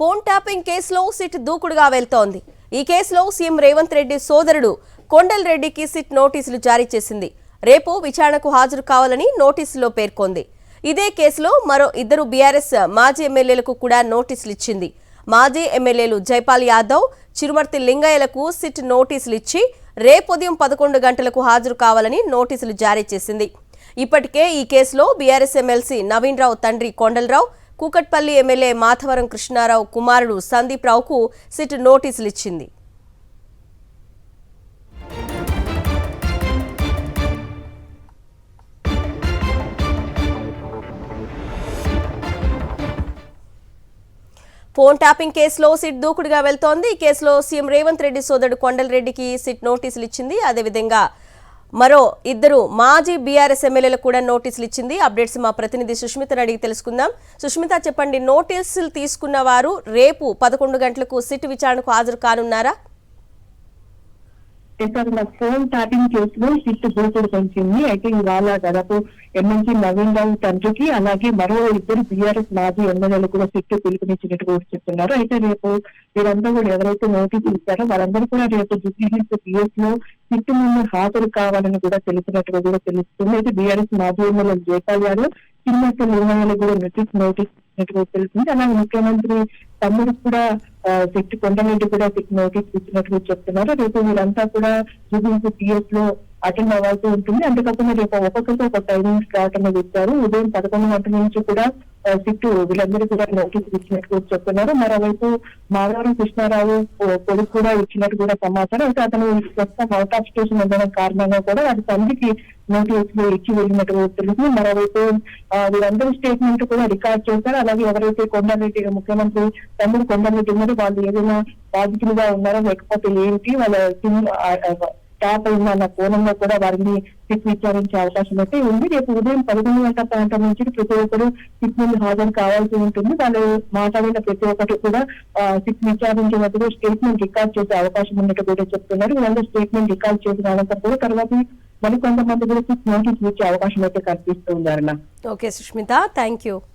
Phone tapping కేసులో SIT దూకుడుగా వెళ్తోంది. ఈ కేసులో సీఎం రేవంత్ రెడ్డి సోదరుడు కొండల్ రెడ్డికి సిట్ నోటీసులు జారీ చేసింది. రేపు విచారణకు హాజరు కావాలని నోటీసులో పేర్కొంది. ఇదే కేసులో మరో ఇద్దరు బీఆర్ఎస్ మాజీ ఎమ్మెల్యేలకు కూడా నోటీసులు ఇచ్చింది. మాజీ ఎమ్మెల్యేలు జైపాల్ యాదవ్, చిరుమర్తి లింగయ్యలకు సిట్ నోటీసులు ఇచ్చి రేపు ఉదయం 11 గంటలకు హాజరు కావాలని నోటీసులు జారీ చేసింది. ఇప్పటికే ఈ కేసులో బీఆర్ఎస్ ఎమ్మెల్సీ నవీన్ రావు తండ్రి కొండలరావు, కూకట్పల్లి ఎమ్మెల్యే మాధవరం కృష్ణారావు కుమారుడు సందీప్ రావుకు సిట్ నోటీసులు ఇచ్చింది. ఫోన్ ట్యాపింగ్ కేసులో సిట్ దూకుడుగా వెళ్తోంది. ఈ కేసులో సీఎం రేవంత్ రెడ్డి సోదరుడు కొండల్ రెడ్డికి సిట్ నోటీసులు ఇచ్చింది. అదేవిధంగా మరో ఇద్దరు మాజీ బీఆర్ఎస్ ఎమ్మెల్యేలకు కూడా నోటీసులు ఇచ్చింది. అప్డేట్స్ మా ప్రతినిధి సుష్మితను అడిగి తెలుసుకుందాం. సుష్మిత, చెప్పండి, నోటీసులు తీసుకున్న వారు రేపు 11 గంటలకు సిట్ విచారణకు హాజరు కానున్నారా? ఫోన్ ట్యాపింగ్ కేసులో సిట్ దూకుడు పెంచింది. అయితే ఇవాళ దాదాపు ఎమ్మెల్సీ నవీన్ రావు తండ్రికి అలాగే మరో ఇద్దరు బీఆర్ఎస్ మాజీ ఎమ్మెల్యేలు కూడా సిట్ పిలుపునిచ్చినట్టు కూడా చెప్తున్నారు. అయితే రేపు వీరందరూ కూడా ఎవరైతే నోటీసులు ఇచ్చారో వాళ్ళందరూ కూడా రేపు జూబ్లీహిల్స్ పిఎస్ లో సిట్ ముందు హాజరు కావాలని కూడా తెలిసినట్టుగా కూడా తెలుస్తుంది. అయితే బీఆర్ఎస్ మాజీ ఎమ్మెల్యేలు జైపాల్ యాదవ్, చిరుమర్తి లింగయ్యలు కూడా నోటీస్ ఇచ్చినట్టుగా తెలుస్తుంది. అలాగే ముఖ్యమంత్రి తమ్ముడు కూడా సిట్ కొండరెడ్డి కూడా సిట్ నోటీస్ ఇచ్చినట్టుగా చెప్తున్నారు. రేపు వీరంతా కూడా జూబ్లీహిల్స్ పిఎస్ లో అటెండ్ అవ్వాల్సి ఉంటుంది. అంతేకాకుండా రేపు ఒక్కొక్కరికి ఒక టైమింగ్ స్లాట్ అనేది ఇచ్చారు. ఉదయం 11 గంటల నుంచి కూడా సిట్ వీళ్ళందరూ కూడా నోటీసులు ఇచ్చినట్టు చెప్తున్నారు. మరోవైపు మాధవరం కృష్ణారావు కొడుకు కూడా ఇచ్చినట్టు కూడా సమాచారం. అయితే అతను ప్రస్తుతం అవుట్ ఆఫ్ స్టేషన్ ఉండడం కారణంగా కూడా వారి తండ్రికి నోటీసులు ఇచ్చి వెళ్ళినట్టు తెలుస్తుంది. మరోవైపు వీరందరూ స్టేట్మెంట్ కూడా రికార్డ్ చేశారు. అలాగే ఎవరైతే కొండారెడ్డి ముఖ్యమంత్రి తమ్ముడు కొండారెడ్డి ఉన్నారో వాళ్ళు ఏదైనా పాజిటివ్ గా ఉన్నారో లేకపోతే ఏంటి వాళ్ళ స్టాప్ అయిందన్న కోణంలో కూడా వారిని సిట్ విచారించే అవకాశం అయితే ఉంది. రేపు ఉదయం 11 గంటల ప్రాంతం నుంచి ప్రతి ఒక్కరు సిట్ ముందు హాజరు కావాల్సి ఉంటుంది. వాళ్ళు మాట్లాడిన ప్రతి ఒక్కటి కూడా సిట్ విచారించినప్పుడు స్టేట్మెంట్ రికార్డ్ చేసే అవకాశం ఉన్నట్టు కూడా చెప్తున్నారు. వీళ్ళందరూ స్టేట్మెంట్ రికార్డ్ చేసిన అనంతరం కూడా తర్వాత మరికొంతమంది కూడా సిట్ నోటీసులు ఇచ్చే అవకాశం అయితే కనిపిస్తుంది. Okay Sushmita, thank you.